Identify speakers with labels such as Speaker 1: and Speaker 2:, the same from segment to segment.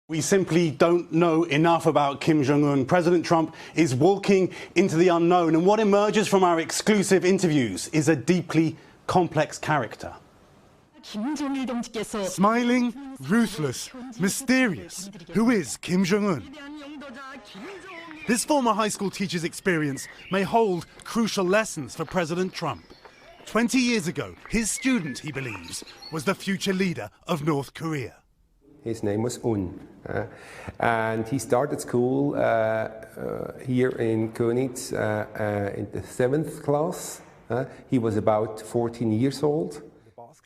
Speaker 1: We simply don't know enough about Kim Jong-un. President Trump is walking into the unknown, and what emerges from our exclusive interviews is a deeply complex character.
Speaker 2: Smiling, ruthless, mysterious. Who is Kim Jong-un? This former high school teacher's experience may hold crucial lessons for President Trump. 20 years ago, his student, he believes, was the future leader of North Korea.
Speaker 3: His name was Un, and he started school here in Königs in the 7th class. He was about 14 years old.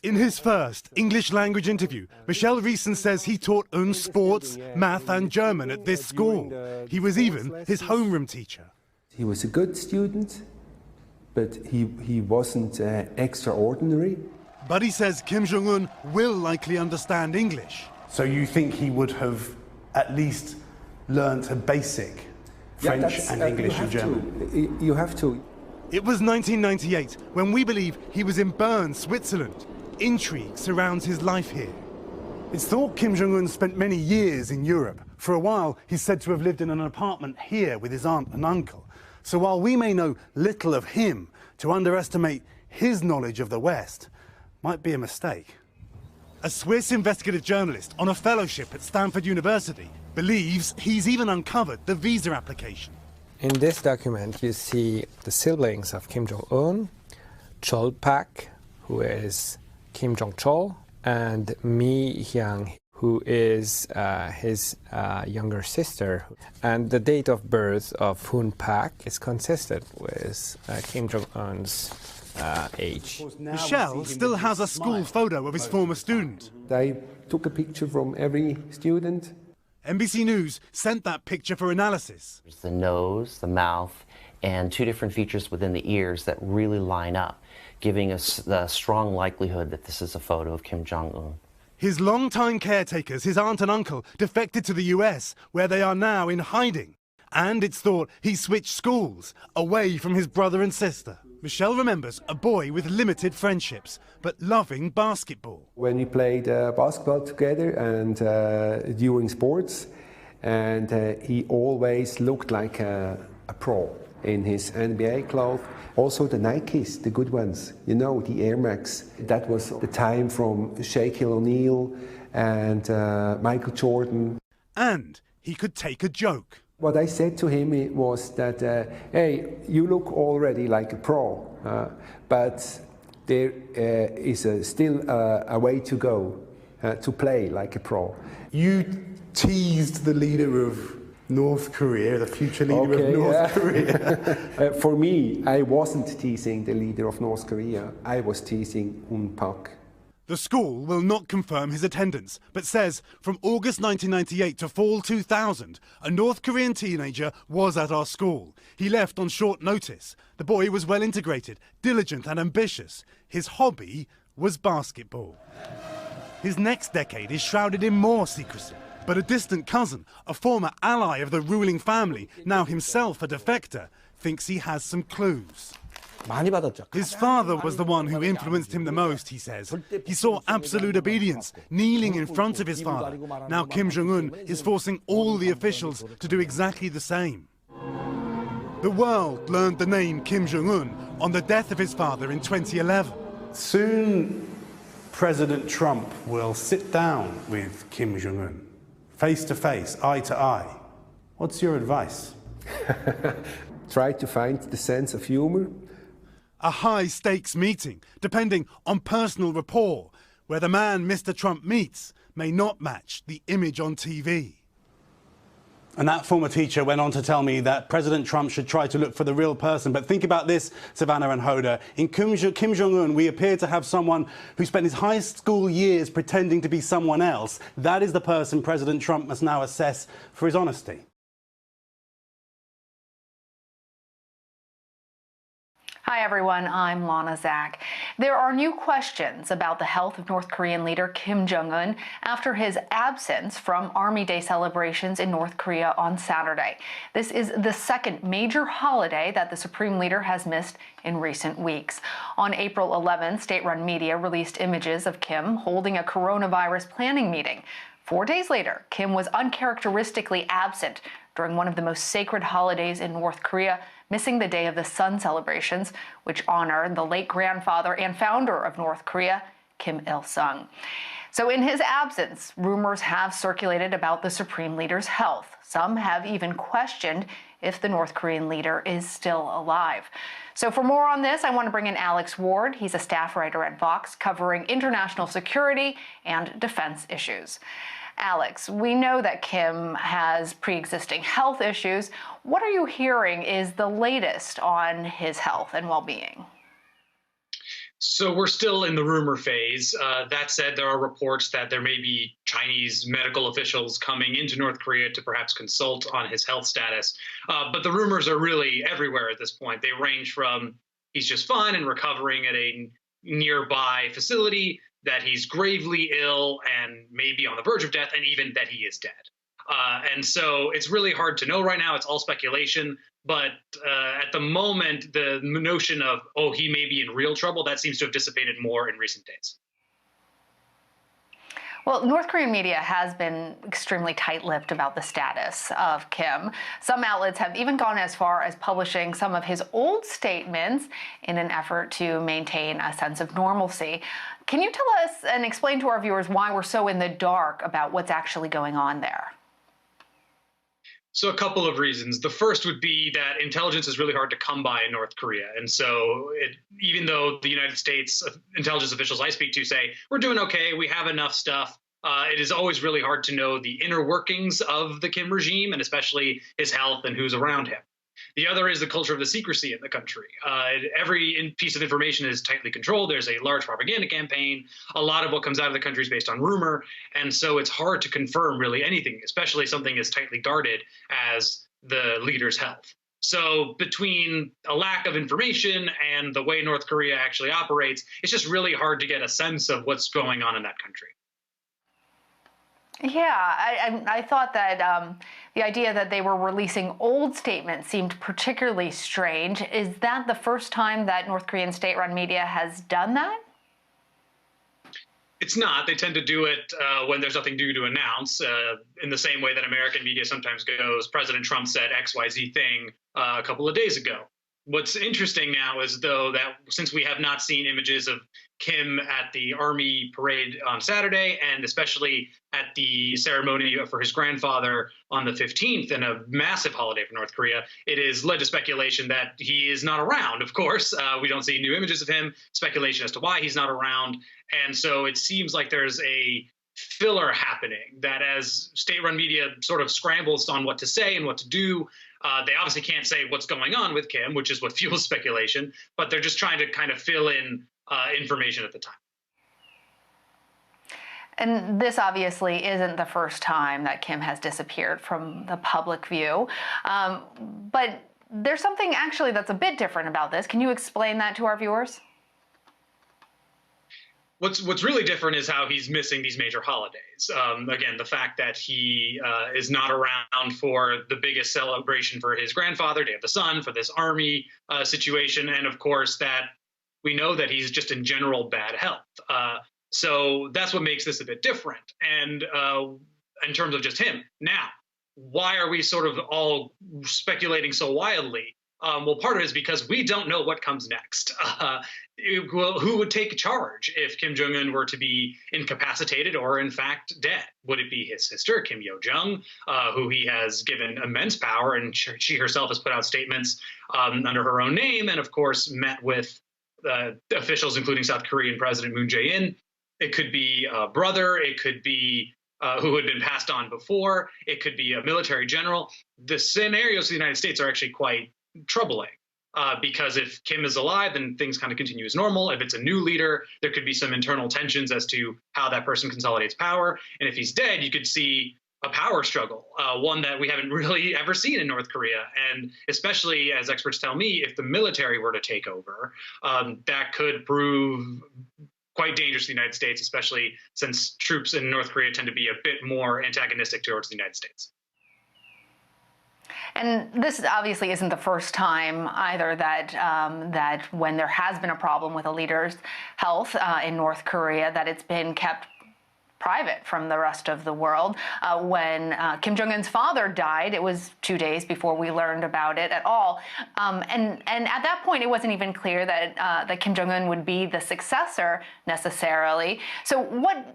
Speaker 2: In his first English language interview, Michelle Reeson says he taught Un sports, math and German at this school. He was even his homeroom teacher.
Speaker 3: He was a good student, but he wasn't extraordinary.
Speaker 2: But he says Kim Jong-un will likely understand English.
Speaker 1: So you think he would have at least learnt a basic French and English and German?
Speaker 3: You have to.
Speaker 2: It was 1998 when we believe he was in Bern, Switzerland. Intrigue surrounds his life here. It's thought Kim Jong-un spent many years in Europe. For a while, he's said to have lived in an apartment here with his aunt and uncle. So while we may know little of him, to underestimate his knowledge of the West might be a mistake. A Swiss investigative journalist on a fellowship at Stanford University believes he's even uncovered the visa application.
Speaker 4: In this document, you see the siblings of Kim Jong-un, Chol Pak, who is Kim Jong-chol, and Mi Hyang, who is his younger sister. And the date of birth of Hun Pak is consistent with Kim Jong-un's age.
Speaker 2: Michelle still has a school photo of his former student.
Speaker 3: I took a picture from every student.
Speaker 2: NBC News sent that picture for analysis.
Speaker 5: There's the nose, the mouth, and two different features within the ears that really line up, giving us the strong likelihood that this is a photo of Kim Jong-un.
Speaker 2: His longtime caretakers, his aunt and uncle, defected to the US, where they are now in hiding. And it's thought he switched schools, away from his brother and sister. Michelle remembers a boy with limited friendships, but loving basketball.
Speaker 3: When we played basketball together and during sports, and he always looked like a pro in his NBA clothes. Also the Nikes, the good ones, you know, the Air Max. That was the time from Shaquille O'Neal and Michael Jordan.
Speaker 2: And he could take a joke.
Speaker 3: What I said to him was that, hey, you look already like a pro, but there is still a way to go to play like a pro.
Speaker 1: You teased the leader of North Korea, the future leader of North Korea.
Speaker 3: For me, I wasn't teasing the leader of North Korea. I was teasing Un Pak.
Speaker 2: The school will not confirm his attendance, but says from August 1998 to fall 2000, a North Korean teenager was at our school. He left on short notice. The boy was well integrated, diligent and ambitious. His hobby was basketball. His next decade is shrouded in more secrecy. But a distant cousin, a former ally of the ruling family, now himself a defector, thinks he has some clues. His father was the one who influenced him the most, he says. He saw absolute obedience, kneeling in front of his father. Now Kim Jong-un is forcing all the officials to do exactly the same. The world learned the name Kim Jong-un on the death of his father in 2011.
Speaker 1: Soon, President Trump will sit down with Kim Jong-un, face to face, eye to eye. What's your advice?
Speaker 3: Try to find the sense of humor.
Speaker 2: A high-stakes meeting, depending on personal rapport, where the man Mr. Trump meets may not match the image on TV.
Speaker 1: And that former teacher went on to tell me that President Trump should try to look for the real person. But think about this, Savannah and Hoda. In Kim Jong-un, we appear to have someone who spent his high school years pretending to be someone else. That is the person President Trump must now assess for his honesty.
Speaker 6: Hi everyone, I'm Lana Zak. There are new questions about the health of North Korean leader Kim Jong-un after his absence from Army Day celebrations in North Korea on Saturday. This is the second major holiday that the Supreme Leader has missed in recent weeks. On April 11th, state-run media released images of Kim holding a coronavirus planning meeting. 4 days later, Kim was uncharacteristically absent during one of the most sacred holidays in North Korea, missing the Day of the Sun celebrations, which honor the late grandfather and founder of North Korea, Kim Il-sung. So in his absence, rumors have circulated about the Supreme Leader's health. Some have even questioned if the North Korean leader is still alive. So for more on this, I want to bring in Alex Ward. He's a staff writer at Vox covering international security and defense issues. Alex, we know that Kim has pre-existing health issues. What are you hearing is the latest on his health and well-being?
Speaker 7: So we're still in the rumor phase. That said, there are reports that there may be Chinese medical officials coming into North Korea to perhaps consult on his health status. But the rumors are really everywhere at this point. They range from he's just fine and recovering at a nearby facility, that he's gravely ill and maybe on the verge of death, and even that he is dead. And so it's really hard to know right now. It's all speculation. But at the moment, the notion of, oh, he may be in real trouble, that seems to have dissipated more in recent days.
Speaker 6: Well, North Korean media has been extremely tight-lipped about the status of Kim. Some outlets have even gone as far as publishing some of his old statements in an effort to maintain a sense of normalcy. Can you tell us and explain to our viewers why we're so in the dark about what's actually going on there?
Speaker 7: So a couple of reasons. The first would be that intelligence is really hard to come by in North Korea. And so even though the United States intelligence officials I speak to say, we're doing okay, we have enough stuff, it is always really hard to know the inner workings of the Kim regime, and especially his health and who's around him. The other is the culture of the secrecy in the country. Every piece of information is tightly controlled. There's a large propaganda campaign. A lot of what comes out of the country is based on rumor. And so it's hard to confirm really anything, especially something as tightly guarded as the leader's health. So between a lack of information and the way North Korea actually operates, it's just really hard to get a sense of what's going on in that country.
Speaker 6: Yeah, I thought that the idea that they were releasing old statements seemed particularly strange. Is that the first time that North Korean state-run media has done that?
Speaker 7: It's not. They tend to do it when there's nothing new to announce, in the same way that American media sometimes goes, President Trump said XYZ thing a couple of days ago. What's interesting now is, though, that since we have not seen images of Kim at the Army parade on Saturday, and especially at the ceremony for his grandfather on the 15th, and a massive holiday for North Korea, it is led to speculation that he is not around, of course. We don't see new images of him, speculation as to why he's not around. And so it seems like there's a filler happening, that as state-run media sort of scrambles on what to say and what to do, they obviously can't say what's going on with Kim, which is what fuels speculation, but they're just trying to kind of fill in information at the time.
Speaker 6: And this obviously isn't the first time that Kim has disappeared from the public view. But there's something actually that's a bit different about this. Can you explain that to our viewers?
Speaker 7: What's really different is how he's missing these major holidays. Again, the fact that he is not around for the biggest celebration for his grandfather, Day of the Sun, for this army situation, and of course that we know that he's just in general bad health. So that's what makes this a bit different. And in terms of just him. Now, why are we sort of all speculating so wildly? Well, part of it is because we don't know what comes next. Who would take charge if Kim Jong-un were to be incapacitated or, in fact, dead? Would it be his sister, Kim Yo-jong, who he has given immense power, and she herself has put out statements under her own name, and, of course, met with officials, including South Korean President Moon Jae-in? It could be a brother. It could be who had been passed on before. It could be a military general. The scenarios of the United States are actually quite troubling, because if Kim is alive, then things kind of continue as normal. If it's a new leader, there could be some internal tensions as to how that person consolidates power. And if he's dead, you could see a power struggle, one that we haven't really ever seen in North Korea. And especially, as experts tell me, if the military were to take over, that could prove quite dangerous to the United States, especially since troops in North Korea tend to be a bit more antagonistic towards the United States.
Speaker 6: And this obviously isn't the first time either that when there has been a problem with a leader's health in North Korea, that it's been kept private from the rest of the world. When Kim Jong-un's father died, it was 2 days before we learned about it at all. And at that point, it wasn't even clear that Kim Jong-un would be the successor necessarily. So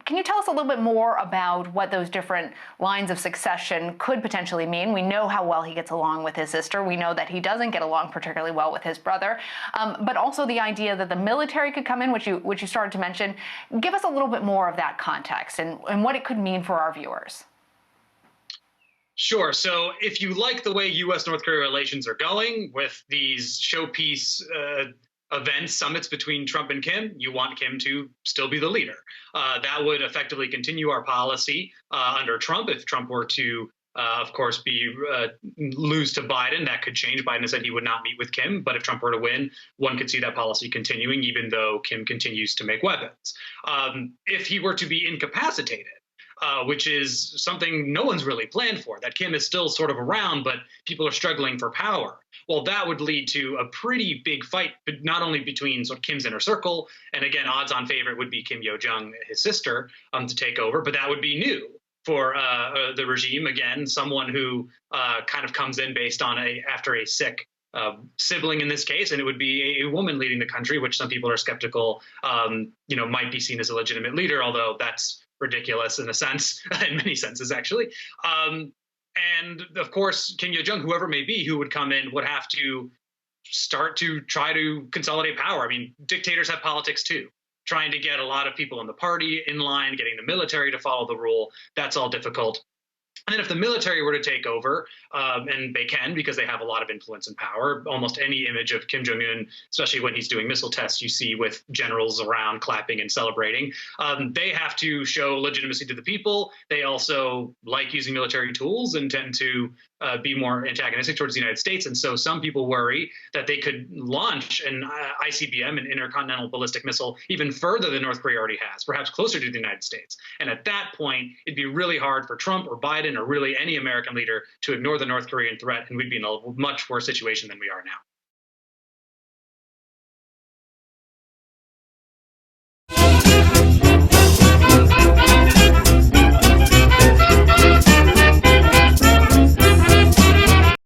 Speaker 6: can you tell us a little bit more about what those different lines of succession could potentially mean? We know how well he gets along with his sister. We know that he doesn't get along particularly well with his brother. But also the idea that the military could come in, which you started to mention. Give us a little bit more of that context and what it could mean for our viewers.
Speaker 7: Sure. So if you like the way U.S.-North Korea relations are going with these showpiece events, summits between Trump and Kim, you want Kim to still be the leader. That would effectively continue our policy under Trump. If Trump were to, of course, lose to Biden, that could change. Biden has said he would not meet with Kim. But if Trump were to win, one could see that policy continuing, even though Kim continues to make weapons. If he were to be incapacitated, which is something no one's really planned for, that Kim is still sort of around, but people are struggling for power. Well, that would lead to a pretty big fight, but not only between sort of Kim's inner circle, and again, odds-on favorite would be Kim Yo-jong, his sister, to take over, but that would be new for the regime. Again, someone who kind of comes in based on after a sick sibling in this case, and it would be a woman leading the country, which some people are skeptical, might be seen as a legitimate leader, although that's ridiculous in a sense, in many senses, actually. And of course, Kim Yo-jong, whoever may be who would come in, would have to start to try to consolidate power. I mean, dictators have politics too. Trying to get a lot of people in the party in line, getting the military to follow the rule, that's all difficult. And then if the military were to take over, and they can because they have a lot of influence and power, almost any image of Kim Jong-un, especially when he's doing missile tests, you see with generals around clapping and celebrating. They have to show legitimacy to the people. They also like using military tools and tend to be more antagonistic towards the United States. And so some people worry that they could launch an ICBM, an intercontinental ballistic missile, even further than North Korea already has, perhaps closer to the United States. And at that point, it'd be really hard for Trump or Biden or really any American leader to ignore the North Korean threat, and we'd be in a much worse situation than we are now.